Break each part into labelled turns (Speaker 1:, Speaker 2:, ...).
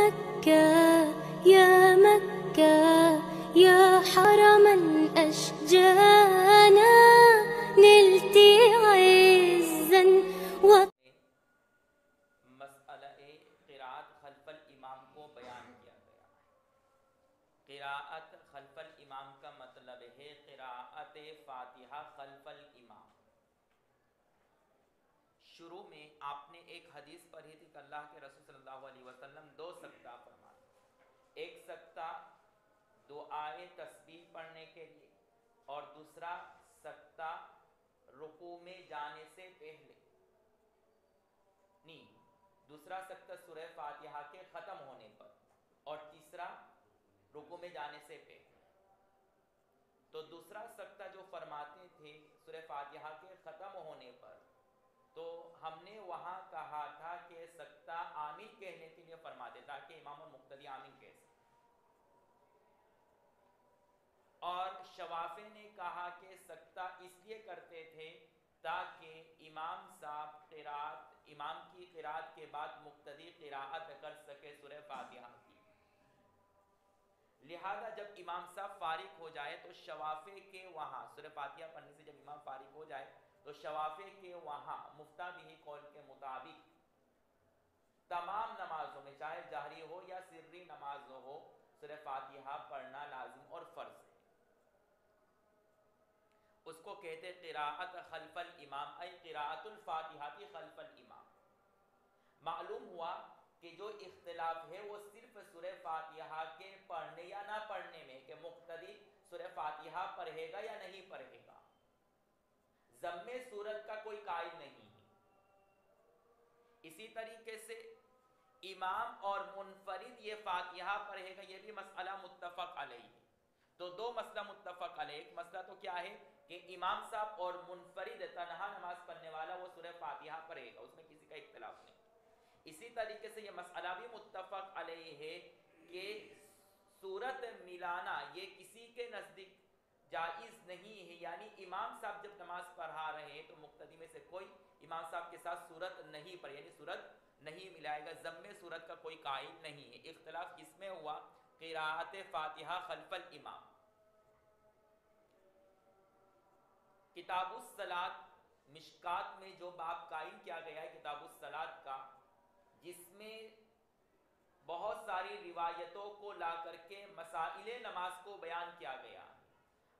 Speaker 1: مكة يا مكة يا حرما أشجانا نلت عزا
Speaker 2: مسئلہ قراءت خلف الامام کو بیان کیا گیا ہے۔ قراءت خلف الامام کا مطلب ہے قراءت فاتحہ خلف الامام۔ شروع میں آپ نے ایک حدیث پڑھی تھی کہ اللہ کے رسول صلی اللہ علیہ وسلم دو سکتہ فرماتے، ایک سکتہ دعائے تسبیح پڑھنے کے لیے اور دوسرا سکتہ رکوع میں جانے سے پہلے، دوسرا سکتہ سورہ فاتحہ کے ختم ہونے پر اور تیسرا رکوع میں جانے سے پہلے۔ تو دوسرا سکتہ جو فرماتے تھے سورہ فاتحہ کے ختم ہونے پر، تو ہم نے وہاں کہا تھا کہ سکتہ آمین کہنے کے لیے فرماتے تاکہ امام اور مقتدی آمین کہہ سکیں، اور شوافی نے کہا کہ سکتہ اس لیے کرتے تھے تاکہ امام صاحب امام کی قرات کے بعد مقتدی قراءت کر سکے سورہ فاتحہ کی۔ لہذا جب امام صاحب فارغ ہو جائے تو شوافی کے وہاں سورہ فاتحہ پڑھنے سے جب امام فارغ ہو جائے تو شوافی کے وہاں مفتہ بھی قول کے مطابق تمام نمازوں میں چاہے جہری ہو یا سری نماز ہو سورہ فاتحہ پڑھنا لازم اور فرض ہے۔ اس کو کہتے قراءت خلف الامام ای قراءت الفاتحہ خلف الامام۔ معلوم ہوا کہ جو اختلاف ہے وہ صرف سورہ فاتحہ کے پڑھنے یا نہ پڑھنے میں، کہ مقتدی سورہ فاتحہ پڑھے گا یا نہیں پڑھے گا۔ ضم سورت کا کوئی قائل نہیں ہے۔ اسی طریقے سے امام اور منفرد یہ فاتحہ پڑھے گا، یہ بھی مسئلہ متفق علیہ ہے۔ تو دو مسئلہ متفق علیہ، ایک مسئلہ تو کیا ہے کہ امام صاحب اور منفرد تنہا نماز پڑھنے والا وہ سورہ فاتحہ پڑھے گا، اس میں کسی کا اختلاف نہیں۔ اسی طریقے سے یہ مسئلہ بھی متفق علیہ ہے کہ سورت ملانا یہ کسی کے نزدیک جائز نہیں ہے، یعنی امام صاحب جب نماز پڑھا رہے ہیں تو مقتدی میں سے کوئی امام صاحب کے ساتھ سورت نہیں پڑھے، یعنی سورت نہیں ملائے گا، ضم سورت کا کوئی قائل نہیں ہے۔ اختلاف کس میں ہوا؟ قراءت فاتحہ خلف الامام۔ کتاب الصلاۃ مشکات میں جو باب قائم کیا گیا ہے کتاب الصلاۃ کا، جس میں بہت ساری روایتوں کو لا کر کے مسائل نماز کو بیان کیا گیا۔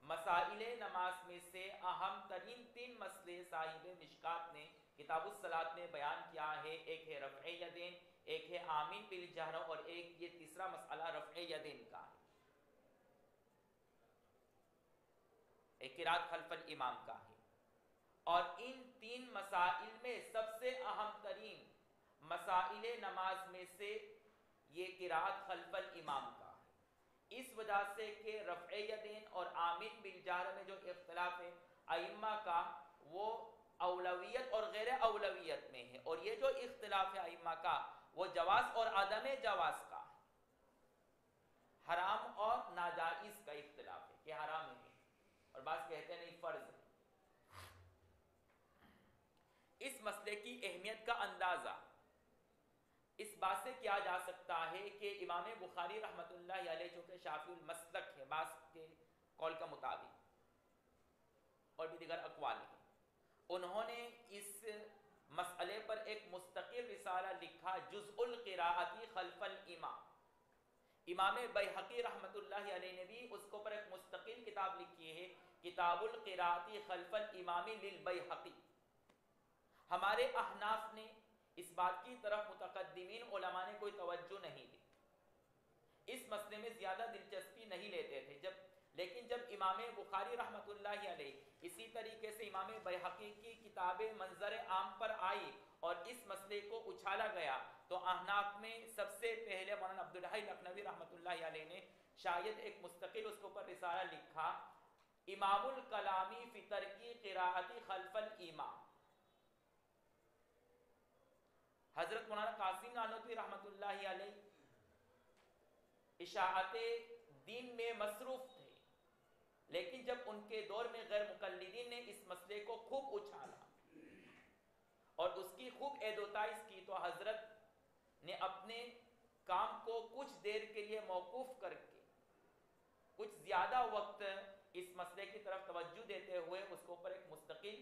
Speaker 2: مسائل نماز میں سے اہم ترین 3 مسئلے صاحب مشکات نے کتاب الصلاۃ میں بیان کیا ہے، ایک ہے رفع یدین، ایک ہے آمین بالجہر، اور ایک یہ تیسرا مسئلہ رفع یدین کا ہے، ایک قرات خلف الامام کا ہے۔ اور ان 3 مسائل میں سب سے اہم ترین مسائل نماز میں سے یہ قرات خلف الامام کا ہے، اس وجہ سے کہ رفع یدین اور آمین بالجہر میں جو اختلاف ہے ائمہ کا وہ اولویت اور غیر اولویت میں ہے، اور یہ جو اختلاف ہے ائمہ کا وہ جواز اور عدم جواز کا ہے، حرام اور ناجائز کا اختلاف ہے کہ حرام ہے اور بعض کہتے ہیں نہیں فرض ہے۔ اس مسئلے کی اہمیت کا اندازہ اس بات سے کیا جا سکتا ہے کہ امام بخاری رحمۃ اللہ علیہ جو کہ شافعی المسلک ہے بعض کے قول کا مطابق اور بھی دیگر اقوال ہیں، انہوں نے اس مسئلے پر ایک مستقل رسالہ لکھا، جزء القراءۃ خلف الامام۔ امام بیہقی رحمۃ اللہ علیہ نے بھی اس کو پر ایک مستقل کتاب لکھی ہے، کتاب القراءۃ خلف الامام للبیہقی۔ ہمارے احناف نے اس بات کی طرف متقدمین علماء نے کوئی توجہ نہیں دی، اس مسئلے میں زیادہ دلچسپی نہیں لیتے تھے، لیکن جب امام بخاری رحمۃ اللہ علیہ اسی طریقے سے امام بیہقی کی کتاب منظر عام پر آئی اور اس مسئلے کو اچھالا گیا، تو احناف میں سب سے پہلے مولانا عبدالحی لکھنوی رحمۃ اللہ علیہ نے شاید ایک مستقل اس کے اوپر رسالہ لکھا، امام الکلامی فی ترکی قراءۃ خلف الامام۔ حضرت مولانا قاسم نانوتوی رحمۃ اللہ علیہ اشاعت دین میں مصروف تھے، لیکن جب ان کے دور میں غیر مقلدین نے اس مسئلے کو خوب اچھالا اور اس کی خوب اعداد و تائید کی، تو حضرت نے اپنے کام کو کچھ دیر کے لیے موقوف کر کے کچھ زیادہ وقت اس مسئلے کی طرف توجہ دیتے ہوئے اس کے اوپر ایک مستقل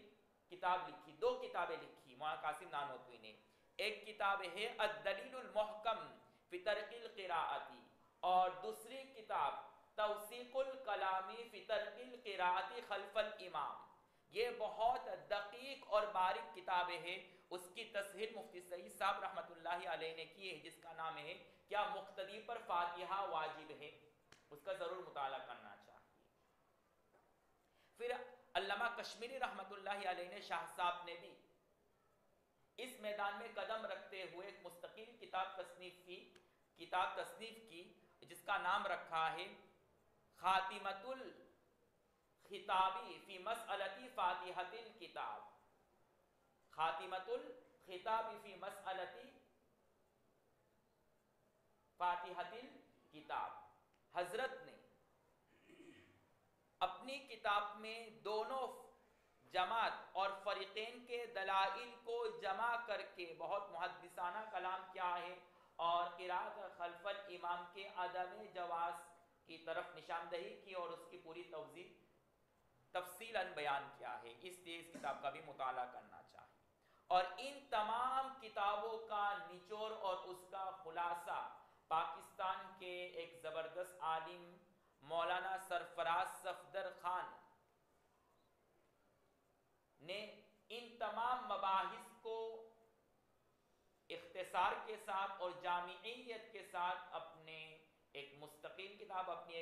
Speaker 2: کتاب لکھی، 2 کتابیں لکھی مولانا قاسم نانوتوی نے. ایک کتاب ہے الدلیل المحکم فی ترک القراءۃ، اور دوسری کتاب توثیق الکلامی فی ترک القراءۃ خلف الامام. یہ بہت دقیق اور باریک کتابیں ہیں. اس کی تصحیح مفتی سعید صاحب رحمۃ اللہ علیہ نے کی ہے، جس کا نام ہے کیا مقتدی پر فاتحہ واجب ہے. اس کا ضرور مطالعہ کرنا چاہیے. پھر علامہ کشمیری رحمۃ اللہ علیہ نے، شاہ صاحب نے بھی اس میدان میں قدم رکھتے ہوئے ایک مستقل کتاب تصنیف کی جس کا نام رکھا ہے خاتمۃ الخطابی فی مسئلۃ فاتحۃ الکتاب. خاتمۃ الخطاب فی مسئلۃ فاتحۃ الکتاب. حضرت نے اپنی کتاب میں دونوں جماعت اور فریقین کے دلائل کو جمع کر کے بہت محدثانہ کلام کیا ہے، اور قرأت خلف الامام کے عدم جواز کی طرف نشاندہی کی، اور اس کی پوری توضیح تفصیلاً بیان کیا ہے. اس لیے اس کتاب کا بھی مطالعہ کرنا چاہیے. اور ان تمام کتابوں کا نچوڑ اور اس کا خلاصہ پاکستان کے ایک زبردست عالم مولانا سرفراز صفدر خان نے ان تمام مباحث کو اختصار کے ساتھ اور جامعیت کے ساتھ اپنے ایک مستقل کتاب، اپنی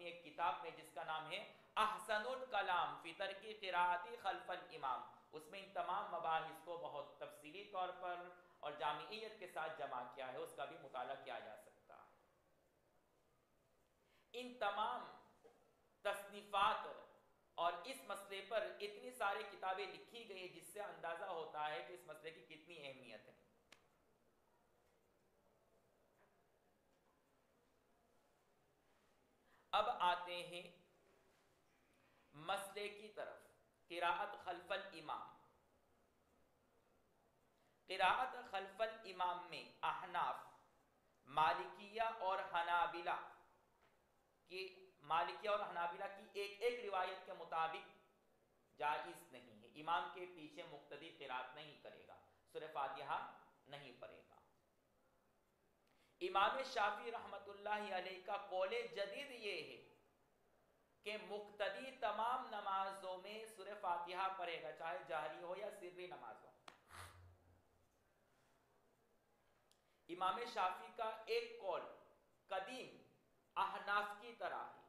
Speaker 2: ایک کتاب میں جس کا نام ہے احسن الکلام فی ترک قراءۃ خلف الامام، اس میں ان تمام مباحث کو بہت تفصیلی طور پر اور جامعیت کے ساتھ جمع کیا ہے. اس کا بھی مطالعہ کیا جا سکتا ہے. ان تمام تصنیفات اور اس مسئلے پر اتنی ساری کتابیں لکھی گئی جس سے اندازہ ہوتا ہے کہ اس مسئلے کی کتنی اہمیت ہے. اب آتے ہیں مسئلے کی طرف، قراءت خلف الامام. قراءت خلف الامام میں احناف، مالکیہ اور حنابلہ کی ایک روایت کے مطابق جائز نہیں ہے. امام کے پیچھے مقتدی قراءت نہیں کرے گا، سورہ فاتحہ نہیں پڑھے گا. امام شافعی رحمت اللہ علیہ کا قول جدید یہ ہے کہ مقتدی تمام نمازوں میں سورہ فاتحہ پڑھے گا، چاہے جہری ہو یا سری نماز ہو. امام شافعی کا ایک قول قدیم احناف کی طرح ہے،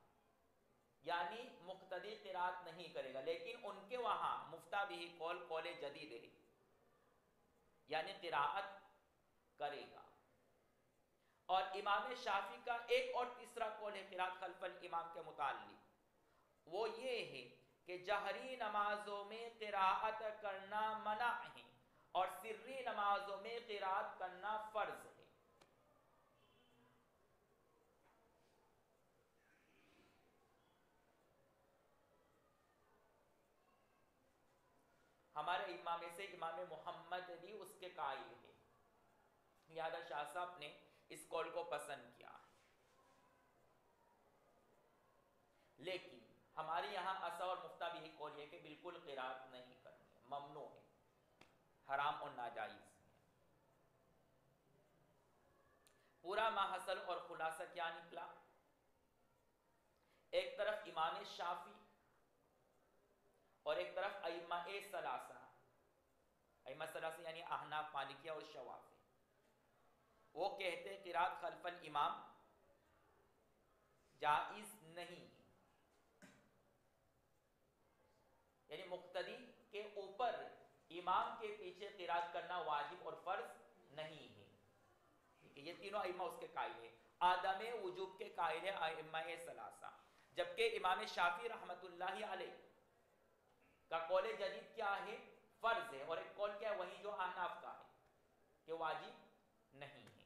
Speaker 2: یعنی مقتدی قراءت نہیں کرے گا، لیکن ان کے وہاں مفتہ بھی قول جدید ہے، یعنی قراءت کرے گا. اور امام شافعی کا ایک اور تیسرا قول ہے قراءت خلف الامام کے متعلق، وہ یہ ہے کہ جہری نمازوں میں قراءت کرنا منع ہے اور سری نمازوں میں قراءت کرنا فرض ہے. ہمارے امام سے امام محمد بھی اس کے قائل ہیں، لہذا شاہ صاحب نے اس قول کو پسند کیا. لیکن ہمارے یہاں اصح اور مفتہ بھی قول یہ کہ بالکل قراءت نہیں کرنی ہے، ممنوع ہے، حرام اور ناجائز ہے. پورا ماحصل اور خلاصہ کیا نکلا؟ ایک طرف امام شافعی اور ایک طرف ائمہ ثلاثہ. ائمہ ثلاثہ یعنی احناف، مالکیہ اور شوافی، وہ کہتے ہیں قراءت خلف الامام جائز نہیں ہے، یعنی مقتدی کے اوپر امام کے پیچھے قراءت کرنا واجب اور فرض نہیں ہے. یہ تینوں ائمہ اس کے قائل ہیں. عدم وجوب کے قائل ہے ائمہ ثلاثہ، جبکہ امام شافعی رحمت اللہ علیہ کا قول جدید کیا ہے؟ فرض ہے. اور ایک قول کیا ہے؟ وہی جو احناف کا ہے کہ واجب نہیں ہے.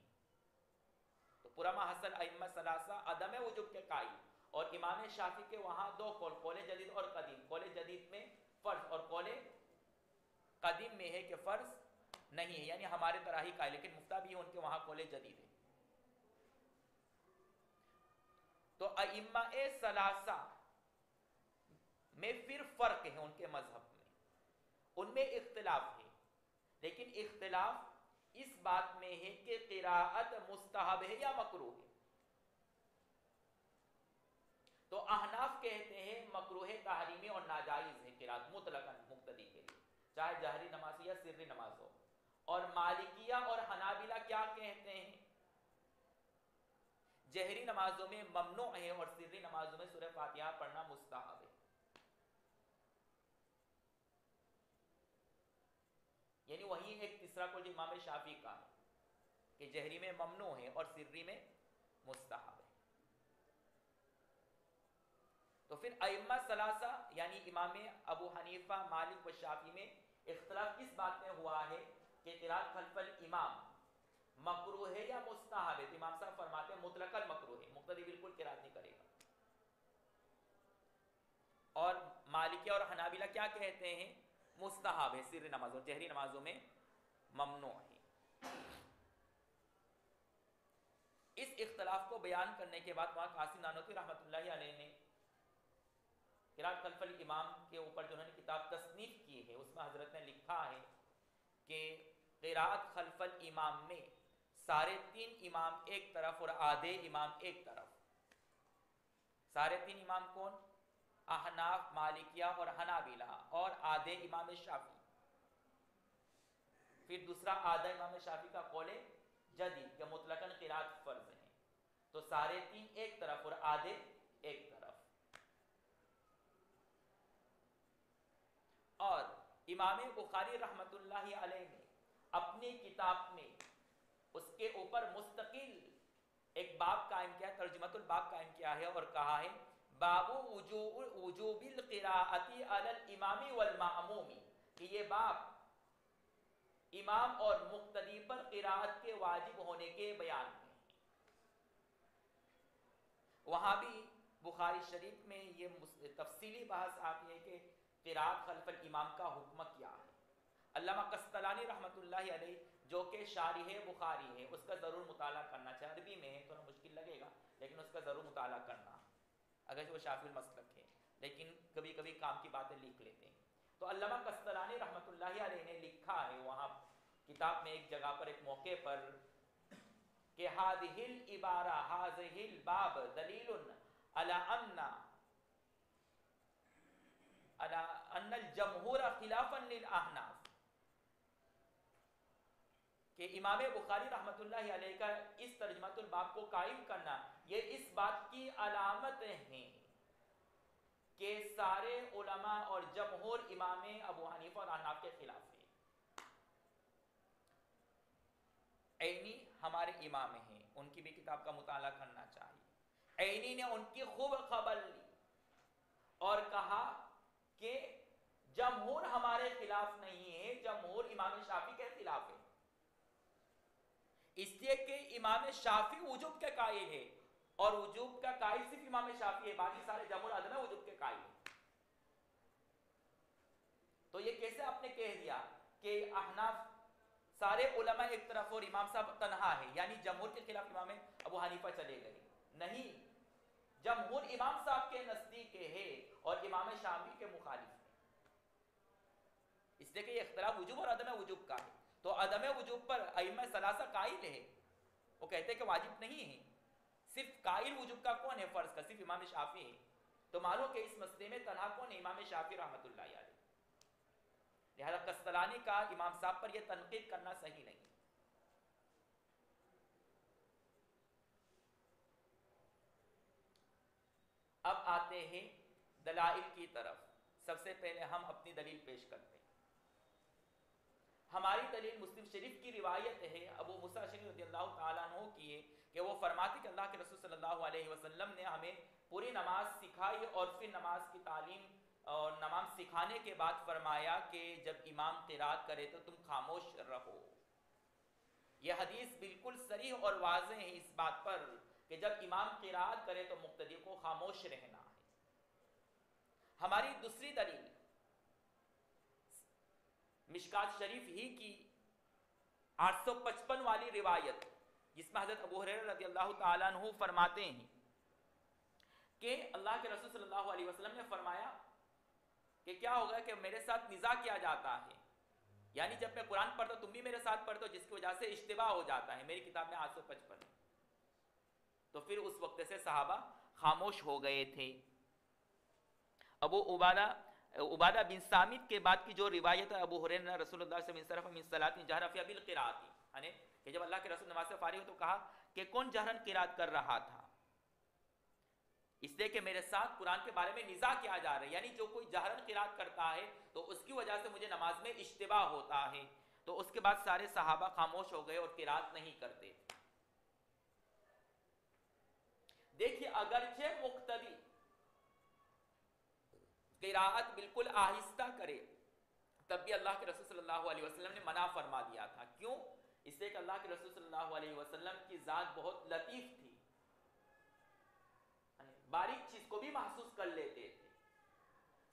Speaker 2: تو پورا محصل ائمہ ثلاثہ عدم وجوب کے قائل، اور امام شافعی کے وہاں دو قول جدید اور قدیم. قول جدید میں فرض اور قول قدیم میں ہے کہ فرض نہیں ہے، یعنی ہمارے طرح ہی قائل، لیکن مفتہ بھی ان کے وہاں قول جدید ہے. تو ائمہ ثلاثہ میں پھر فرق ہے ان کے مذہب میں، ان میں اختلاف ہے، لیکن اختلاف اس بات میں ہے کہ قراءت مستحب ہے یا مکروہ ہے۔ تو احناف کہتے ہیں مکروہ تحریمی اور ناجائز ہے قراءت مطلقاً مقتدی کے لیے، چاہے جہری نماز ہو یا سری نماز ہو۔ اور مالکیہ اور حنابلہ کیا کہتے ہیں؟ جہری نمازوں میں ممنوع ہے اور سری نمازوں میں سورہ فاتحہ پڑھنا مستحب ہے۔ یعنی وہی ایک تیسرا قول جو امام شافعی کا ہے کہ جہری میں ممنوع ہے اور سری میں مستحب ہے۔ تو پھر ائمہ ثلاثہ یعنی امام ابو حنیفہ، مالک و شافعی میں اختلاف اس بات میں ہوا ہے کہ قراءت خلف الامام مکروہ ہے یا مستحب ہے۔ تو امام صاحب فرماتے ہیں مطلقاً مکروہ ہے، مقتدی بالکل قراءت نہیں کرے گا۔ اور مالکیہ اور حنابلہ کیا کہتے ہیں؟ مستحب ہے، سری نماز اور جہری نمازوں میں ممنوع ہے۔ اس اختلاف کو بیان کرنے کے بعد وہاں قاسم نانوتوی رحمۃ اللہ علیہ نے قراءت خلف الامام کے اوپر جو انہوں نے کتاب تصنیف کی ہے، اس میں حضرت نے لکھا ہے کہ قراءت خلف الامام میں سارے تین امام ایک طرف اور آدھے امام ایک طرف۔ سارے تین امام کون؟ احناف، مالکیہ اور حنابلہ، اور آدھے امام شافعی۔ پھر دوسرا آدھا امام شافعی کا قول جدید کہ مطلقاً قراءت فرض ہے۔ تو سارے تین ایک طرف اور آدھے ایک طرف۔ اور امام بخاری رحمت اللہ علیہ نے اپنی کتاب میں اس کے اوپر مستقل ایک باب قائم کیا، ترجمۃ الباب قائم کیا ہے اور کہا ہے باب وجوب القراءۃ علی الامام والمأموم، کہ یہ باب امام اور مقتدی پر قراءت کے واجب ہونے کے بیان میں۔ وہاں بھی بخاری شریف میں یہ تفصیلی بحث آتی ہے کہ قراءت خلف الامام کا حکم کیا ہے۔ علامہ قسطلانی رحمت اللہ علیہ جو کہ شارح بخاری ہے، اس کا ضرور مطالعہ کرنا چاہیے۔ عربی میں ہے تھوڑا مشکل لگے گا لیکن اس کا ضرور مطالعہ کرنا، اگرچہ وہ شافعی المسلک ہے لیکن کبھی کبھی کام کی باتیں لکھ لیتے ہیں۔ تو علامہ قسطلانی رحمت اللہ علیہ نے لکھا ہے وہاں کتاب میں ایک جگہ پر ایک موقع پر کہ هذه العبارہ هذه الباب دلیل على ان الجمہور خلافا للاحناف، کہ امام بخاری رحمت اللہ علیہ کا اس ترجمۃ الباب کو قائم کرنا یہ اس بات کی علامت ہے کہ سارے علماء اور جمہور امام ابو حنیفہ اور احناف کے خلاف ہے۔ عینی ہمارے امام ہیں، ان کی بھی کتاب کا مطالعہ کرنا چاہیے۔ عینی نے ان کی خوب خبر لی اور کہا کہ جمہور ہمارے خلاف نہیں ہے، جمہور امام شافعی کے خلاف ہے، اس لیے کہ امام شافعی وجوب کے قائل ہے اور وجوب کا قائل صرف امام شافعی ہے، باقی سارے جمہور عدم وجوب کے قائل ہیں۔ تو یہ کیسے آپ نے کہہ دیا کہ احناف سارے علماء ایک طرف اور امام صاحب تنہا ہے، یعنی جمہور کے خلاف امام ابو حنیفہ چلے گئے؟ نہیں، جمہور امام صاحب کے نزدیک ہے اور امام شافعی کے مخالف ہے، اس لیے کہ یہ اختلاف وجوب اور عدم وجوب کا ہے۔ تو عدم وجوب پر ائمہ ثلاثہ قائل ہے، وہ کہتے ہیں کہ واجب نہیں ہے، صرف قائل وجوب کا کون ہے فرض کا؟ صرف امام شافعی ہے۔ تو معلوم کہ اس مسئلے میں تنہا کون ہے؟ امام شافعی رحمۃ اللہ علیہ۔ لہذا قسطلانی کا امام صاحب پر یہ تنقید کرنا صحیح نہیں۔ اب آتے ہیں دلائل کی طرف۔ سب سے پہلے ہم اپنی دلیل پیش کرتے ہیں۔ ہماری دلیل مسلم شریف کی روایت ہے، ابو موسیٰ اشعری رضی اللہ تعالیٰ عنہ کی ہے کہ وہ فرماتے کہ اللہ کے رسول صلی اللہ علیہ وسلم نے ہمیں پوری نماز سکھائی اور پھر نماز کی تعلیم اور نماز سکھانے کے بعد فرمایا کہ جب امام قرات کرے تو تم خاموش رہو۔ یہ حدیث بالکل صریح اور واضح ہے اس بات پر کہ جب امام قرات کرے تو مقتدی کو خاموش رہنا ہے۔ ہماری دوسری دلیل مشکات شریف ہی کی 855 والی روایت، جس میں حضرت ابو ہریرہ رضی اللہ تعالیٰ عنہ فرماتے ہیں کہ اللہ کے رسول صلی اللہ علیہ وسلم نے فرمایا کہ کیا ہوگا کہ میرے ساتھ نزاع کیا جاتا ہے، یعنی جب میں قرآن پڑھتا ہوں تم بھی میرے ساتھ پڑھتے ہو، جس کی وجہ سے اشتباہ ہو جاتا ہے، میری کتاب میں 855۔ تو پھر اس وقت سے صحابہ خاموش ہو گئے تھے۔ ابو عبادہ بن سامت کے بعد کی جو روایت ہے، ابو ہریرہ رسول اللہ صلی اللہ علیہ وسلم من صلاۃ جہر فیہا بالقراءۃ، یعنی کہ جب اللہ کے رسول نماز سے فارغ ہو تو کہا کہ کون جہرن قرات کر رہا تھا، اس لیے کہ میرے ساتھ قرآن کے بارے میں نزاع کیا جا رہا ہے، یعنی جو کوئی جہرن قرات کرتا ہے تو اس کی وجہ سے مجھے نماز میں اشتباہ ہوتا ہے۔ تو اس کے بعد سارے صحابہ خاموش ہو گئے اور قرات نہیں کرتے۔ دیکھیے اگرچہ مقتدی قراءت بالکل آہستہ کرے تب بھی اللہ کے رسول صلی اللہ علیہ وسلم نے منع فرما دیا تھا۔ کیوں؟ اس لیے کہ اللہ کے رسول صلی اللہ علیہ وسلم کی ذات بہت لطیف تھی، باریک چیز کو بھی محسوس کر لیتے تھے۔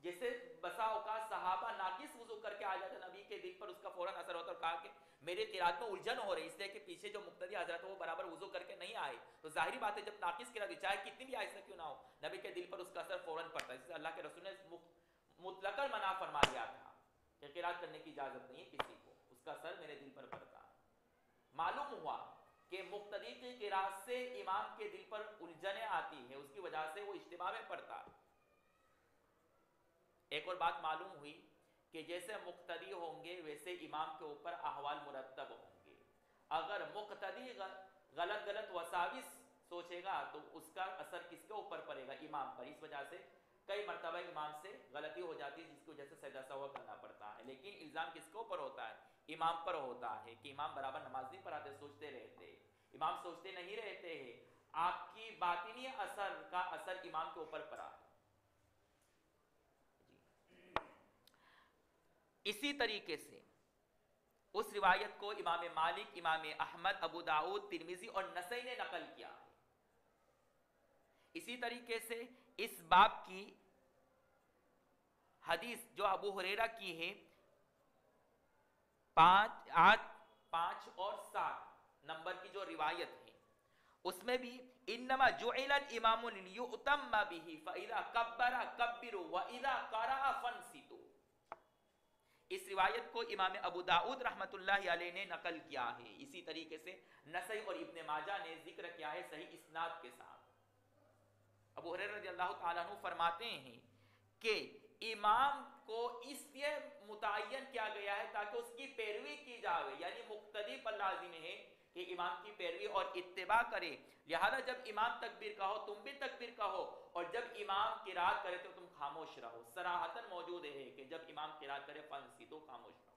Speaker 2: جیسے بسا اوقات صحابہ ناقص وضو کر کے آ جاتے، نبی کے دل پر اس کا فوراً اثر ہوتا اور کہا کہ میرے قرات میں الجھن ہو رہی، اس لیے کہ پیچھے جو مقتدی حضرت وہ برابر وضو کر کے نہیں آئے، تو ظاہری بات ہے جب ناقص قرات چاہے کتنی بھی آہستہ کیوں نہ ہو، نبی کے دل پر اس کا اثر فوراً پڑتا ہے۔ اس لیے اللہ کے رسول نے مطلقاً منع فرما دیا تھا کہ قرات کرنے کی اجازت نہیں ہے کسی کو، اس کا اثر میرے دل پر پڑتا ہے۔ معلوم ہوا کہ مقتدی کی قرات سے امام کے دل پر الجھنیں آتی ہیں، اس کی وجہ سے وہ اجتماع میں پڑتا ہے۔ ایک اور بات معلوم ہوئی کہ جیسے مقتدی ہوں گے ویسے امام کے اوپر احوال مرتب ہوں گے۔ اگر مقتدی غلط وساوس سوچے گا تو اس کا اثر کس کے اوپر پڑے گا؟ امام پر۔ اس وجہ سے کئی مرتبہ امام سے غلطی ہو جاتی ہے جس کی وجہ سے سجدہ سہو کرنا پڑتا ہے، لیکن الزام کس کے اوپر ہوتا ہے؟ امام پر ہوتا ہے کہ امام برابر نماز نہیں پڑھاتے، سوچتے رہتے۔ امام سوچتے نہیں رہتے ہیں، آپ کی باطنی اثر کا اثر امام کے اوپر پڑا ہے۔ اسی طریقے سے اس روایت کو امام مالک، امام احمد، ابو داؤد، ترمذی اور نسائی نے نقل کیا ہے۔ اسی طریقے سے اس باب کی حدیث جو ابو ہریرہ کی ہے 5 اور 7 نمبر کی جو روایت ہے، اس میں بھی انما جعل الامام لیؤتم به فاذا کبر کبروا واذا قرأ فانصتوا، اس روایت کو امام ابو داؤد رحمت اللہ علیہ نے نقل کیا ہے۔ اسی طریقے سے نسائی اور ابن ماجہ نے ذکر کیا ہے صحیح اسناد کے ساتھ۔ ابو ہریرہ رضی اللہ تعالیٰ عنہ فرماتے ہیں کہ امام کو اس لیے متعین کیا گیا ہے تاکہ اس کی پیروی کی جائے، یعنی مقتدی پر لازم ہے کہ امام کی پیروی اور اتباع کرے، لہذا جب امام تکبیر کہو تم بھی تکبیر کہو، اور جب امام قرات کرے تو تم خاموش رہو۔ صراحتاً موجود ہے کہ جب امام قرات کرے فانصتوا، خاموش رہو۔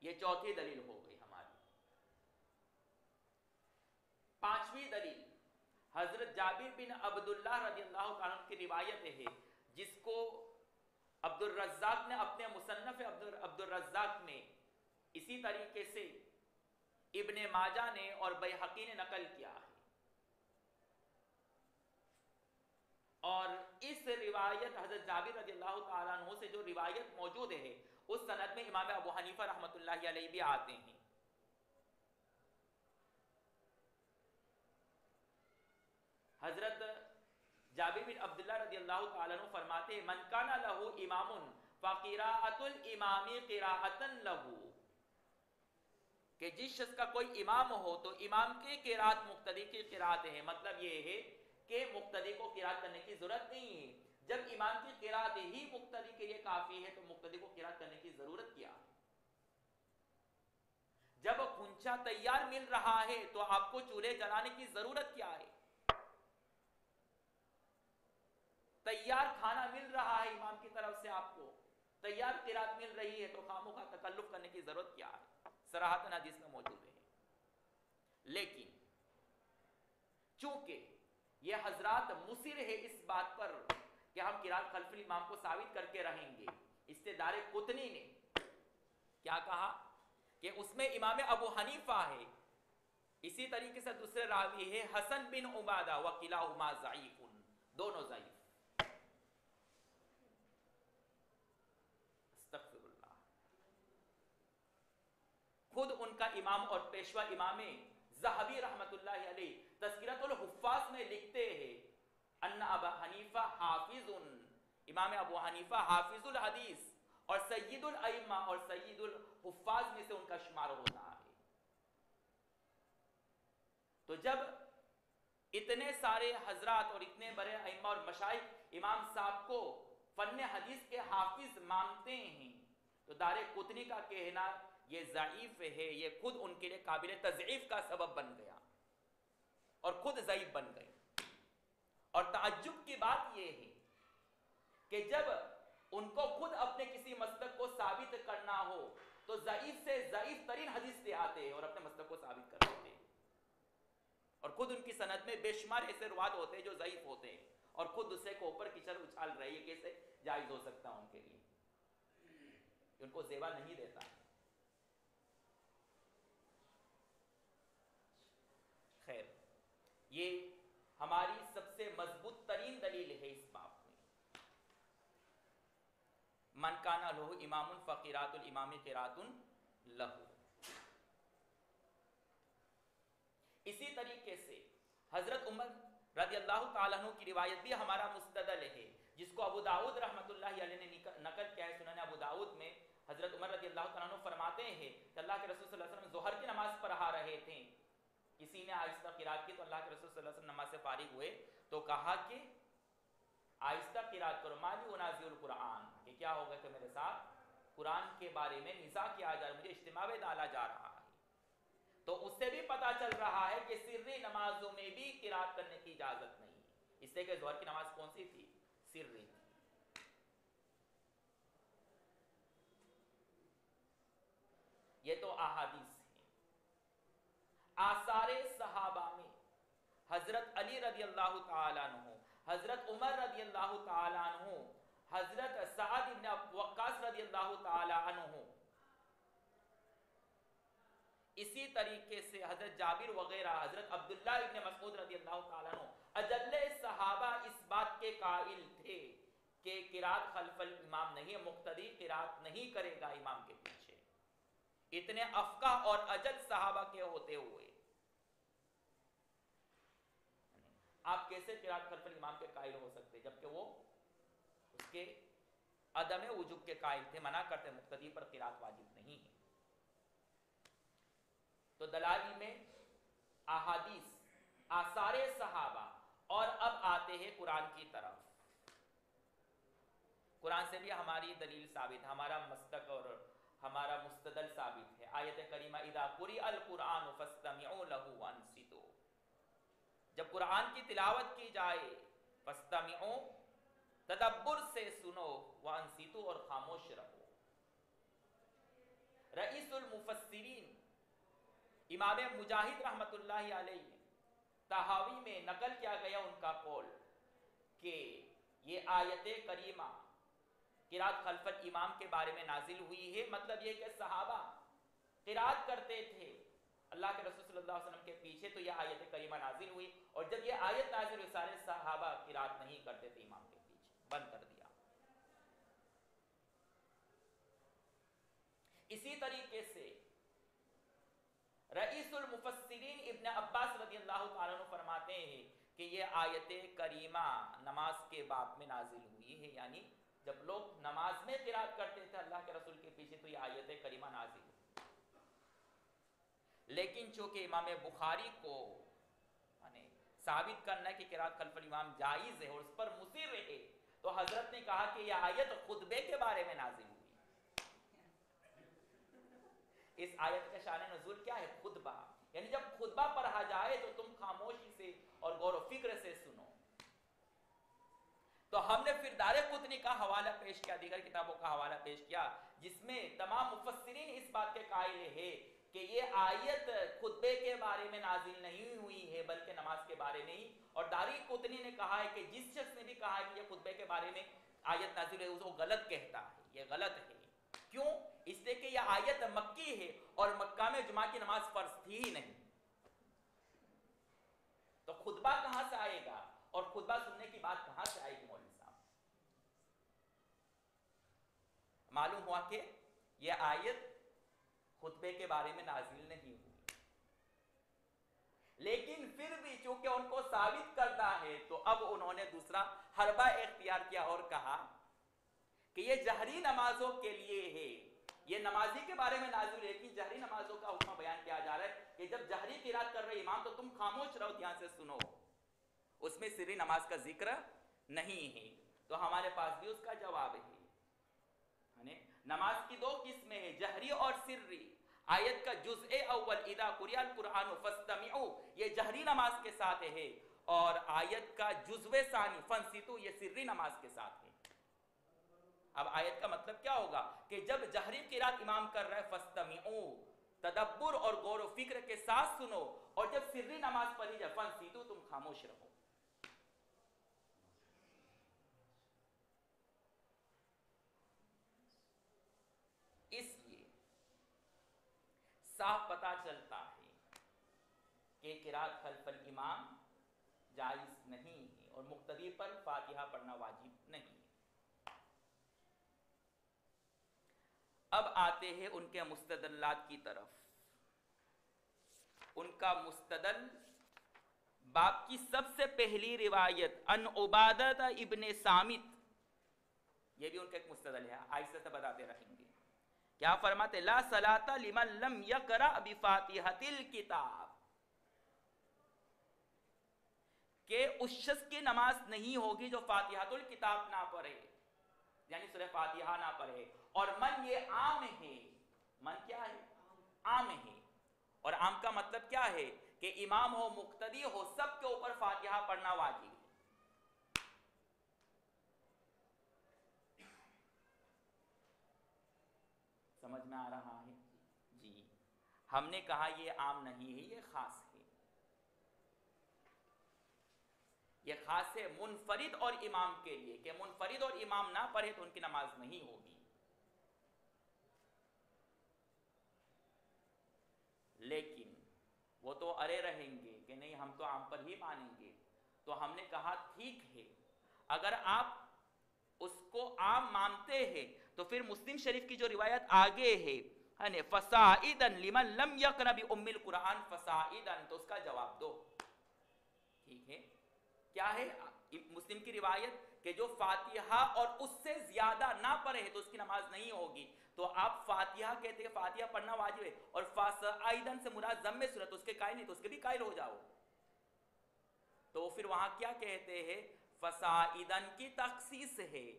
Speaker 2: یہ چوتھی دلیل ہو گئی ہماری۔ پانچویں دلیل حضرت جابر بن عبداللہ رضی اللہ تعالیٰ عنہ کی روایت ہے، جس کو عبد الرزاق نے اپنے مصنف عبد الرزاق میں، اسی طریقے سے ابن ماجہ نے اور بیہقی نے نقل کیا ہے۔ اور اس روایت حضرت جابر رضی اللہ تعالیٰ عنہ سے جو روایت موجود ہے اس سند میں امام ابو حنیفہ رحمۃ اللہ علیہ بھی آتے ہیں۔ حضرت جابر بن عبداللہ رضی اللہ تعالیٰ عنہ فرماتے ہیں من کان لہ امام فقراءۃ الامام قراءۃ لہ، کہ جس شخص کا کوئی امام ہو تو امام کی قرات مقتدی کی قرات ہے۔ مطلب یہ ہے کہ مقتدی کو قرات کرنے کی ضرورت نہیں ہے، جب امام کی قرات ہی مقتدی کے لیے کافی ہے تو مقتدی کو قرات کرنے کی ضرورت کیا ہے؟ جب خنچا تیار مل رہا ہے تو آپ کو چولہے جلانے کی ضرورت کیا ہے؟ تیار کھانا مل رہا ہے امام کی طرف سے، آپ کو تیار قرات مل رہی ہے تو خاموں کا تکلف کرنے کی ضرورت کیا ہے؟ صراحتاً حدیث میں موجود ہے۔ لیکن چونکہ یہ حضرات مصر ہے اس بات پر کہ ہم قرات خلف الامام کو ثابت کر کے رہیں گے، استدار قطنی نے کیا کہا کہ اس میں امام ابو حنیفہ ہے، اسی طریقے سے دوسرے راوی ہے حسن بن عبادہ وکلاہما ضعیف، دونوں ضعیف۔ استغفر اللہ، خود ان کا امام اور پیشوا امام ذہبی رحمت اللہ علیہ تذکرۃ الحفاظ میں لکھتے ہیں ان ابا حنیفہ حافظ، امام ابو حنیفہ حافظ الحدیث اور سید الائمہ اور سید الحفاظ میں سے ان کا شمار ہوتا ہے۔ تو جب اتنے سارے حضرات اور اتنے بڑے ائمہ اور مشائخ امام صاحب کو فن حدیث کے حافظ مانتے ہیں تو دار قطنی کا کہنا یہ ضعیف ہے، یہ خود ان کے لیے قابل تضعیف کا سبب بن گیا اور خود ضعیف بن گئے۔ اور تعجب کی بات یہ ہے کہ جب ان کو خود اپنے کسی مسلک کو ثابت کرنا ہو تو ضعیف سے ضعیف ترین حدیث لے آتے ہیں اور اپنے مسلک کو ثابت کر دیتے ہیں، اور خود ان کی سند میں بے شمار ایسے روات ہوتے ہیں جو ضعیف ہوتے ہیں اور خود دوسرے کو اوپر کیچڑ اچھال رہے ہیں۔ کیسے جائز ہو سکتا ان کے لیے؟ ان کو زیبا نہیں دیتا۔ خیر، یہ ہماری سب سے مضبوط ترین دلیل ہے اس باب میں۔ من کان لہ امام فقراۃ الامام قراۃ لہ۔ اسی طریقے سے حضرت عمر رضی اللہ تعالیٰ عنہ کی روایت بھی ہمارا مستدل ہے، جس کو ابو داؤد رحمۃ اللہ علیہ نے نقل کیا ہے سنن ابو داؤد میں۔ حضرت عمر رضی اللہ تعالیٰ عنہ فرماتے ہیں کہ اللہ کے رسول صلی اللہ علیہ وسلم ظہر کی نماز پڑھا رہے تھے، کسی نے آہستہ قرات کی تو اللہ کے رسول صلی اللہ علیہ وسلم نماز سے فارغ ہوئے تو کہا کہ آہستہ قرات کرو، مالی انازع القرآن، کہ کیا ہوگا کہ میرے ساتھ قرآن کے بارے میں نزاع کیا جا رہا ہے، مجھے اجتماع میں ڈالا جا رہا ہے۔ تو اس سے بھی پتہ چل رہا ہے کہ سری نمازوں میں بھی قرات کرنے کی اجازت نہیں ہے، اس لیے کہ ظہر کی نماز کون سی تھی؟ سری تھی۔ یہ تو احادیث ہیں۔ آثار صحابہ میں حضرت علی رضی اللہ تعالیٰ عنہ، حضرت عمر رضی اللہ تعالیٰ عنہ، حضرت سعد بن وقاص رضی اللہ تعالیٰ عنہ، اسی طریقے سے حضرت جابر وغیرہ، حضرت عبداللہ ابن مسعود رضی اللہ تعالیٰ عنہ، اجل صحابہ اس بات کے قائل تھے کہ قرات خلف الامام نہیں ہے، مقتدی قرات نہیں کرے گا امام کے پیچھے۔ اتنے افقہ اور اجل صحابہ کے ہوتے ہوئے آپ کیسے قرات خلف الامام کے قائل ہو سکتے جبکہ وہ اس کے عدم وجوب کے قائل تھے، منع کرتے مقتدی پر قرات واجب نہیں ہے۔ تو دلائل میں احادیث، آثار صحابہ، اور اب آتے ہیں قرآن کی طرف۔ قرآن سے بھی ہماری دلیل ثابت ہے، ہمارا مسلک اور ہمارا مستدل ثابت ہے۔ آیت کریمہ اذا قرئ القرآن فاستمعوا له وانصتوا، جب قرآن کی تلاوت کی جائے فاستمعوا، تدبر سے سنو، وانصتوا، اور خاموش رہو۔ رئیس المفسرین امام مجاہد رحمت اللہ علیہ، طحاوی میں نقل کیا گیا ان کا قول کہ یہ آیت کریمہ قرات خلف الامام کے بارے میں نازل ہوئی ہے۔ مطلب یہ کہ صحابہ قرات کرتے تھے اللہ کے رسول صلی اللہ علیہ وسلم کے پیچھے، تو یہ آیت کریمہ نازل ہوئی، اور جب یہ آیت نازل ہوئی سارے صحابہ قرات نہیں کرتے تھے امام کے پیچھے، بند کر دیا۔ اسی طریقے سے رئیس المفسرین ابن عباس رضی اللہ تعالیٰ عنہ فرماتے ہیں کہ یہ آیت کریمہ نماز کے باب میں نازل ہوئی ہے، یعنی جب لوگ نماز میں قرات کرتے تھے اللہ کے رسول کے پیچھے تو یہ آیت کریمہ نازل ہوئی۔ لیکن چونکہ امام بخاری کو ثابت کرنا ہے کہ قرات خلف الامام جائز ہے اور اس پر مصر ہے، تو حضرت نے کہا کہ یہ آیت خطبے کے بارے میں نازل ہوئی۔ اس آیت کا شان نزول کیا ہے؟ خطبہ، یعنی جب خطبہ پڑھا جائے تو تم خاموشی سے اور غور و فکر سے سنو۔ تو ہم نے پھر دار قطنی کا حوالہ پیش کیا، دیگر کتابوں کا حوالہ پیش کیا، جس میں تمام مفسرین اس بات کے قائل ہیں کہ یہ آیت خطبے کے بارے میں نازل نہیں ہوئی ہے بلکہ نماز کے بارے میں ہی۔ اور دار قطنی نے کہا ہے کہ جس شخص نے بھی کہا ہے کہ یہ خطبے کے بارے میں آیت نازل ہے وہ غلط کہتا ہے، یہ غلط ہے۔ کیوں؟ اس لیے کہ یہ آیت مکی ہے اور مکہ میں جمعہ کی نماز فرض تھی ہی نہیں، تو خطبہ کہاں سے آئے گا اور خطبہ سننے کی بات کہاں سے آئے گی؟ مولوی صاحب، معلوم ہوا کہ یہ آیت خطبے کے بارے میں نازل نہیں ہوئی۔ لیکن پھر بھی چونکہ ان کو ثابت کرنا ہے تو اب انہوں نے دوسرا حربہ اختیار کیا اور کہا کہ یہ جہری نمازوں کے لیے ہے، یہ نمازی کے بارے میں نازل ہے، لیکن جہری نمازوں کا حکم بیان کیا جا رہا ہے کہ جب جہری قرات کر رہے امام تو تم خاموش رہو، دھیان سے سنو، اس میں سری نماز کا ذکر نہیں ہے۔ تو ہمارے پاس بھی اس کا جواب ہے، نماز کی دو قسمیں ہیں، جہری اور سری۔ آیت کا جزء اول اذا قرئ القرآن فاستمعوا یہ جہری نماز کے ساتھ ہے، اور آیت کا جزء ثانی فانصتوا یہ سری نماز کے ساتھ ہے۔ اب آیت کا مطلب کیا ہوگا کہ جب جہری قرات امام کر رہا ہے فاستمعوا تدبر اور غور و فکر کے ساتھ سنو، اور جب سری نماز پڑھی جائے فانصتوا تم خاموش رہو۔ اس لیے صاف پتہ چلتا ہے کہ قرات خلف الامام جائز نہیں ہے اور مقتدی پر فاتحہ پڑھنا واجب نہیں ہے۔ اب آتے ہیں ان کے مستدلات کی طرف۔ ان کا مستدل باب کی سب سے پہلی روایت ان عبادہ ابن صامت، یہ بھی ان کا ایک مستدل ہے، آہستہ سے بتاتے رہیں گے۔ کیا فرماتے؟ لا صلاۃ لمن لم یقرأ بفاتحۃ الکتاب، کہ اس شخص کی نماز نہیں ہوگی جو فاتحۃ الکتاب نہ پڑھے، یعنی سورہ فاتحہ نہ پڑھے۔ اور من یہ عام ہے، من کیا ہے؟ عام ہے، اور عام کا مطلب کیا ہے کہ امام ہو مقتدی ہو سب کے اوپر فاتحہ پڑھنا واجب ہے۔ سمجھ میں آ رہا ہے؟ جی، ہم نے کہا یہ عام نہیں ہے، یہ خاص ہے، یہ خاص ہے منفرد اور امام کے لیے، کہ منفرد اور امام نہ پڑھے تو ان کی نماز نہیں ہوگی۔ لیکن وہ تو ارے رہیں گے کہ نہیں ہم تو عام پر ہی مانیں گے، تو ہم نے کہا ٹھیک ہے، اگر آپ اس کو عام مانتے ہیں تو پھر مسلم شریف کی جو روایت آگے ہے فَصَاعِدًا لِمَن لَمْ يَقْرَ بِأُمِّ الْقُرْآنِ فَصَاعِدًا، تو اس کا جواب دو۔ ٹھیک ہے، کیا ہے مسلم کی روایت کہ جو فاتحہ اور اس سے زیادہ نہ پڑھے تو اس کی نماز نہیں ہوگی، تو آپ فاتحہ کہتے ہیں فاتحہ پڑھنا واجب ہے، اور فَصَاعِدًا سے مراد ضم صورت، اس کے قائل نہیں تو اس کے بھی قائل ہو جاؤ۔ تو پھر وہاں کیا کہتے ہیں؟ فَصَاعِدًا کی تخصیص ہے،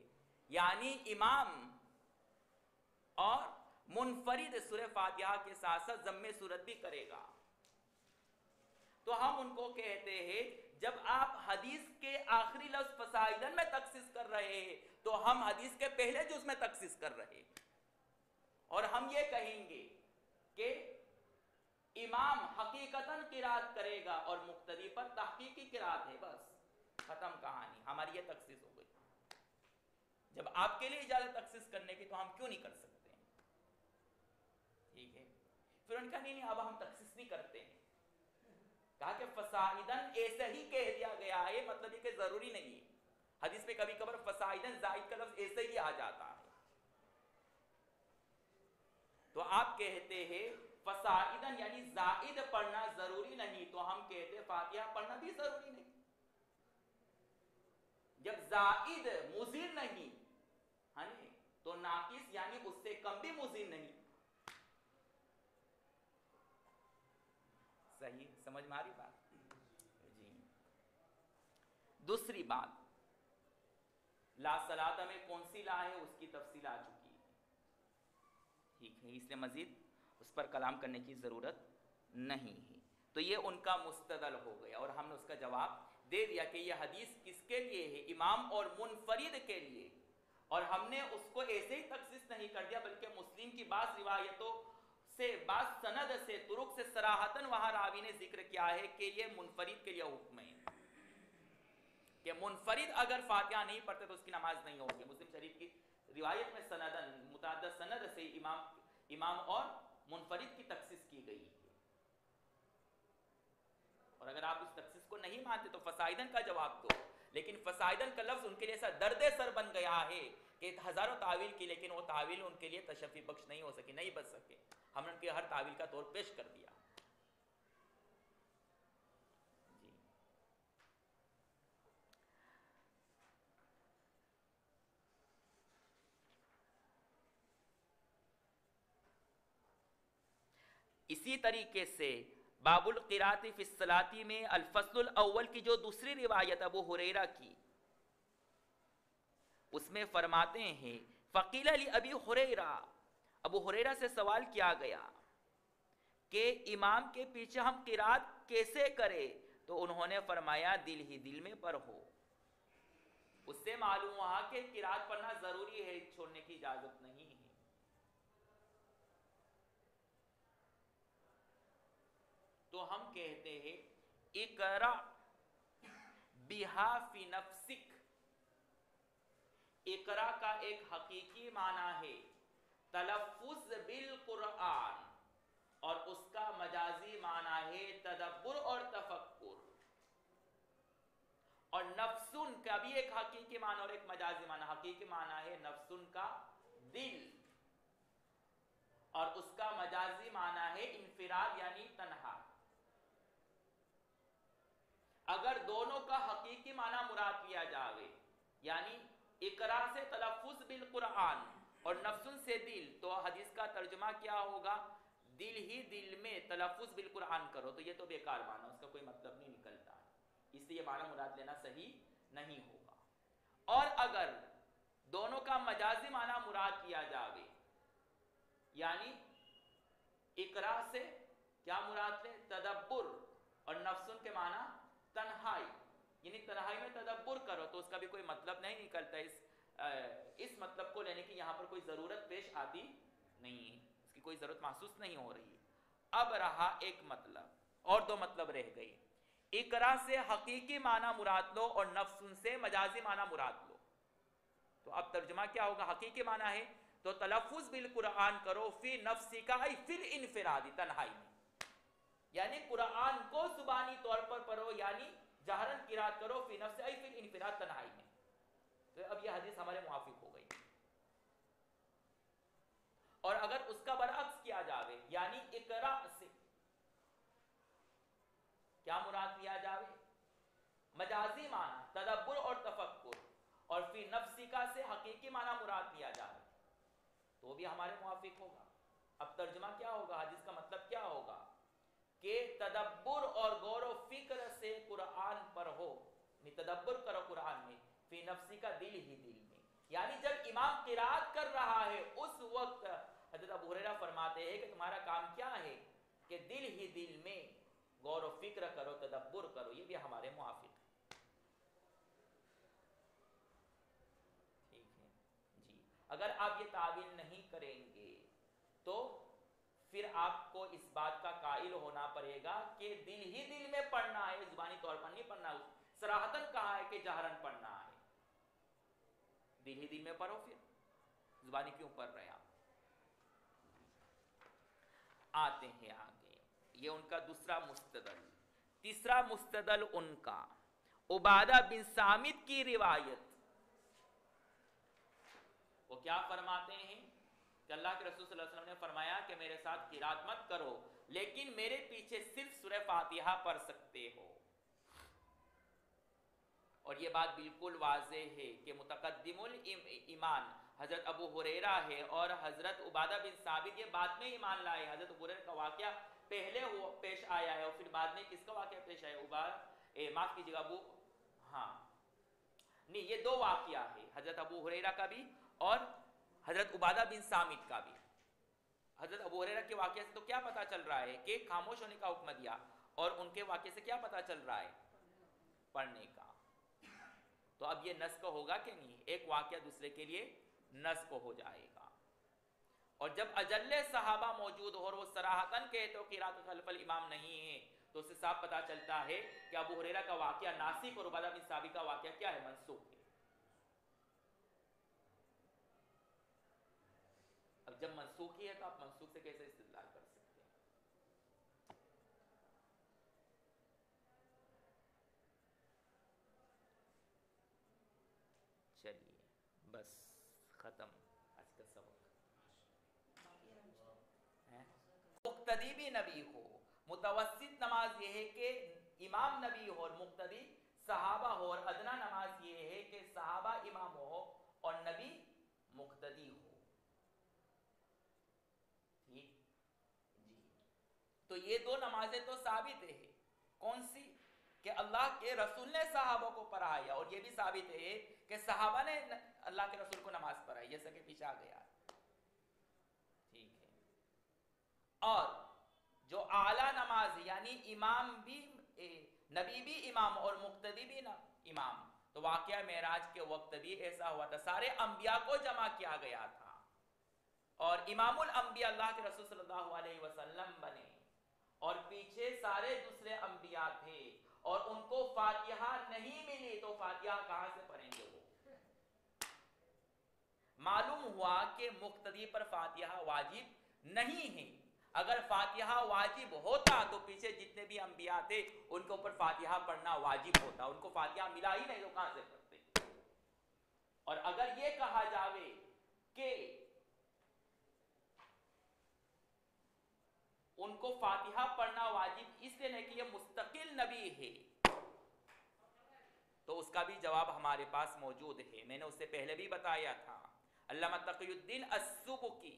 Speaker 2: یعنی امام اور منفرد سورہ فاتحہ کے ساتھ ساتھ ضم صورت بھی کرے گا۔ تو ہم ان کو کہتے ہیں جب آپ حدیث کے آخری لفظ فصاعدن میں تخصیص کر رہے ہیں تو ہم حدیث کے پہلے جز میں تخصیص کر رہے ہیں، اور ہم یہ کہیں گے کہ امام حقیقتاً قرات کرے گا اور مقتدی پر تحقیقی قرات ہے، بس ختم کہانی، ہماری یہ تخصیص ہو گئی۔ جب آپ کے لیے اجازت تخصیص کرنے کی تو ہم کیوں نہیں کر سکتے؟ ٹھیک ہے، پھر ان کا نہیں اب ہم تخصیص نہیں کرتے ہیں، کہا کہ فصاعدن ایسے ہی کہہ دیا گیا ہے، مطلب یہ کہ ضروری نہیں ہے، حدیث میں کبھی کبھار فصاعدن زائد کا لفظ ایسے ہی آ جاتا ہے، تو آپ کہتے ہیں فصاعدن یعنی زائد پڑھنا ضروری نہیں، تو ہم کہتے ہیں فاتحہ پڑھنا بھی ضروری نہیں۔ جب زائد مزید نہیں تو ناقص یعنی اس سے کم بھی مزید نہیں۔ صحیح سمجھ میں آ رہی بات؟ جی، دوسری بات، لا صلاۃ میں کون سی لا ہے اس کی تفصیل آ چکی ہے، ٹھیک ہے، اس لیے مزید اس پر کلام کرنے کی ضرورت نہیں ہے۔ تو یہ ان کا مستدل ہو گیا، اور ہم نے اس کا جواب دے دیا کہ یہ حدیث کس کے لیے ہے؟ امام اور منفرد کے لیے، اور ہم نے اس کو ایسے ہی تخصیص نہیں کر دیا بلکہ مسلم کی بعض روایتوں سے بعض سند سے طرق سے صراحتاً وہاں راوی نے ذکر کیا ہے کہ یہ منفرد کے لیے حکم ہے کہ منفرد اگر فاتحہ نہیں پڑھتے تو اس کی نماز نہیں ہوگی۔ مسلم شریف کی روایت میں سندن متعدد سند سے امام اور منفرد کی تخصیص کی گئی ہے، اور اگر آپ اس تخصیص کو نہیں مانتے تو فصاعدن کا جواب دو، لیکن فصاعدن کا لفظ ان کے لیے ایسا درد سر بن گیا ہے کہ ہزاروں تعویل کی، لیکن وہ تعویل ان کے لیے تشفی بخش نہیں ہو سکی، نہیں بچ سکے، ہم نے ان کے ہر تعویل کا طور پیش کر دیا۔ اسی طریقے سے باب القراءۃ فی الصلاۃ میں الفصل الاول کی جو دوسری روایت ابو ہریرہ کی، اس میں فرماتے ہیں فقیل لابی ہریرہ، ابو ہریرہ سے سوال کیا گیا کہ امام کے پیچھے ہم قرات کیسے کریں؟ تو انہوں نے فرمایا دل ہی دل میں پڑھو۔ اس سے معلوم ہوا کہ قرات پڑھنا ضروری ہے، چھوڑنے کی اجازت نہیں ہے۔ تو ہم کہتے ہیں اقرا بہا فی نفسک، اقرا کا ایک حقیقی معنی ہے تلفظ بالقرآن، اور اس کا مجازی معنی ہے تدبر اور تفکر، اور نفسن کا بھی ایک حقیقی معنی اور ایک مجازی معنی۔ حقیقی معنی ہے نفسن کا دل، اور اس کا مجازی معنی ہے انفراد یعنی تنہا۔ اگر دونوں کا حقیقی معنی مراد لیا جاوے، یعنی اقرا سے تلفظ بالقرآن اور نفسن سے دل، تو حدیث کا ترجمہ کیا ہوگا؟ دل ہی دل میں تلفظ بالقرآن کرو، تو یہ تو بیکار معنی، اس کا کوئی مطلب نہیں نکلتا ہے، اس لیے یہ معنی مراد لینا صحیح نہیں ہوگا۔ اور اگر دونوں کا مجازی معنی مراد کیا جاوے، یعنی اقرا سے کیا مراد لے؟ تدبر، اور نفسن کے معنی تنہائی، یعنی تنہائی میں تدبر کرو، تو اس کا بھی کوئی مطلب نہیں نکلتا۔ اس مطلب کو لینے کی یہاں پر کوئی ضرورت پیش آتی نہیں ہے، اس کی کوئی ضرورت محسوس نہیں ہو رہی۔ اب رہا ایک مطلب، اور دو مطلب رہ گئے۔ اقرا سے حقیقی معنی مراد لو اور نفسن سے مجازی معنی مراد لو، تو اب ترجمہ کیا ہوگا؟ حقیقی معنی ہے تو تلفظ بالقرآن کرو فی نفسی کا ای فی الانفرادی، تنہائی میں، یعنی قرآن کو زبانی طور پر پڑھو، یعنی جہرن قرات کرو فی نفس ای فی الانفراد، تنہائی میں۔ تو اب یہ حدیث ہمارے موافق ہو گئی۔ اور اگر اس کا برعکس کیا جاوے، یعنی اقرا سے کیا مراد لیا جاوے؟ مجازی معنی تدبر اور تفکر، اور فی نفسی کا سے حقیقی معنی مراد لیا جاوے، تو بھی ہمارے موافق ہوگا۔ اب ترجمہ کیا ہوگا؟ حدیث کا مطلب کیا ہوگا؟ کہ تدبر اور غور و فکر سے قرآن پڑھو، یعنی تدبر کرو قرآن میں، فی نفسی کا دل ہی دل میں، یعنی جب امام قرات کر رہا ہے اس وقت حضرت ابو ہریرہ فرماتے ہیں کہ تمہارا کام کیا ہے کہ دل ہی دل میں غور و فکر کرو، تدبر کرو، یہ بھی ہمارے موافق ہے۔ ٹھیک ہے جی۔ اگر آپ یہ تعویل نہیں کریں گے تو پھر آپ کو اس بات کا قائل ہونا پڑے گا کہ دل ہی دل میں پڑھنا ہے، زبانی طور پر نہیں پڑھنا۔ صراحتاً کہا ہے کہ جہرن پڑھنا ہے، دل ہی دل میں پڑھو، پھر زبانی کیوں پڑھ رہے ہیں آپ؟ آتے ہیں آگے، یہ ان کا دوسرا مستدل۔ تیسرا مستدل ان کا عبادہ بن صامت کی روایت، وہ کیا فرماتے ہیں کہ اللہ کے رسول صلی اللہ علیہ وسلم نے فرمایا کہ میرے ساتھ قرات مت کرو، لیکن میرے پیچھے صرف سورہ فاتحہ پڑھ سکتے ہو۔ اور یہ بات بالکل واضح ہے کہ متقدم الایمان حضرت ابو ہریرہ ہے، اور حضرت عبادہ بن ثابت یہ بعد میں ایمان لائے۔ حضرت ابو ہریرہ کا واقعہ پہلے پیش آیا ہے، اور پھر بعد میں کس کا واقعہ پیش آیا؟ معاف کیجیے گا، نہیں، یہ دو واقعہ ہے، حضرت ابو ہریرہ کا بھی اور حضرت عبادہ بن صامت کا بھی۔ حضرت ابو ہریرہ کے واقعے سے تو کیا پتا چل رہا ہے کہ خاموش ہونے کا حکم دیا، اور ان کے واقعے سے کیا پتا چل رہا ہے؟ پڑھنے کا۔ تو اب یہ نسخ ہوگا کہ نہیں؟ ایک واقعہ دوسرے کے لیے نسخ ہو جائے گا۔ اور جب اجل صحابہ موجود ہو اور وہ صراحتاً کہتے ہو قرات خلف الامام نہیں ہے، تو اس سے صاف پتا چلتا ہے کہ ابو ہریرہ کا واقعہ ناسخ اور عبادہ بن ثابت کا واقعہ کیا ہے؟ منسوخ ہے۔ اب جب منسوخ ہی ہے تو آپ منسوخ سے کیسے استدلال کر سکتے ہیں؟ چلیے بس ختم آج کا سبق۔ مقتدی بھی نبی ہو، متوسط نماز یہ ہے کہ امام نبی ہو اور مقتدی صحابہ ہو، اور ادنا نماز یہ ہے کہ صحابہ امام ہو اور نبی مقتدی ہو۔ ٹھیک جی۔ تو یہ دو نمازیں تو ثابت ہے. کون سی؟ کہ اللہ کے رسول نے صحابہ کو پڑھایا، اور یہ بھی ثابت ہے کہ صحابہ نے اللہ کے رسول کو نماز پڑھائی، جیسا کہ پیچھے آ گیا. ٹھیک ہے. اور جو اعلیٰ نماز یعنی امام بھی نبی بھی امام اور مقتدی بھی امام، تو واقعہ معراج کے وقت بھی ایسا ہوا تھا. سارے انبیاء کو جمع کیا گیا تھا اور امام الانبیاء اللہ کے رسول صلی اللہ علیہ وسلم بنے، اور پیچھے سارے دوسرے انبیاء تھے اور ان کو فاتحہ نہیں ملی، تو فاتحہ کہاں سے پڑھیں گے وہ؟ معلوم ہوا کہ مقتدی پر فاتحہ واجب نہیں ہے. اگر فاتحہ واجب ہوتا تو پیچھے جتنے بھی انبیاء تھے ان کے اوپر فاتحہ پڑھنا واجب ہوتا. ان کو فاتحہ ملا ہی نہیں تو کہاں سے پڑھتے؟ اور اگر یہ کہا جاوے کہ ان کو فاتحہ پڑھنا واجب اس لیے نہیں کہ یہ مستقل نبی ہے، تو اس کا بھی جواب ہمارے پاس موجود ہے. میں نے اس سے پہلے بھی بتایا تھا. علامہ تقی الدین السبکی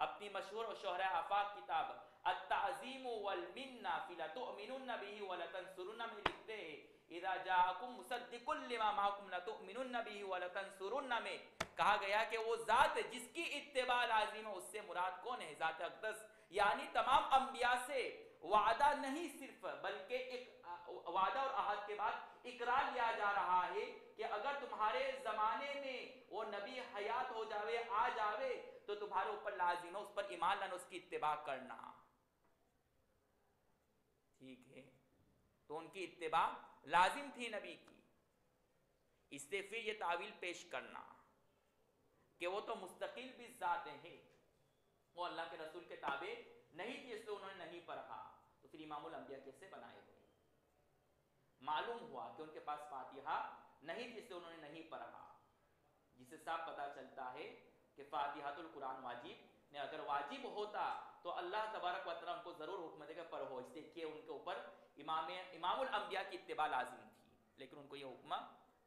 Speaker 2: اپنی مشہور و شہرہ آفاق کتاب التعظیم والمنہ فی لتؤمنن به ولتنصرن میں لکھتے ہیں اذا جاءکم مصدق لما معکم لتؤمنن به ولتنصرن میں کہا گیا کہ وہ ذات جس کی اتباع لازم ہے، اس سے مراد کون ہے؟ ذات اقدس. یعنی تمام انبیاء سے وعدہ نہیں صرف، بلکہ ایک وعدہ اور عہد کے بعد اقرار لیا جا رہا ہے کہ اگر تمہارے زمانے میں وہ نبی حیات ہو جاوے، آ جاوے، تو تمہارے اوپر لازم ہے اس پر ایمان لانا، اس کی اتباع کرنا. ٹھیک ہے. تو ان کی اتباع لازم تھی نبی کی. اس سے پھر یہ تعویل پیش کرنا کہ وہ تو مستقل بھی ذات ہیں، وہ اللہ کے رسول کے تابع نہیں تھی، اس لیے انہوں نے نہیں پڑھا، تو پھر امام الانبیاء کیسے بنائے گئے؟ معلوم ہوا کہ ان کے پاس فاتحہ نہیں تھی، اس لیے انہوں نے نہیں پڑھا، جس سے صاف پتہ چلتا ہے کہ فاتحۃ القرآن واجب نے اگر واجب ہوتا تو اللہ تبارک و تعالیٰ ان کو ضرور حکم دے کہ پڑھو، اس لیے کہ ان کے اوپر امام الانبیاء کی اتباع لازم تھی، لیکن ان کو یہ حکم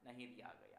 Speaker 2: نہیں دیا گیا.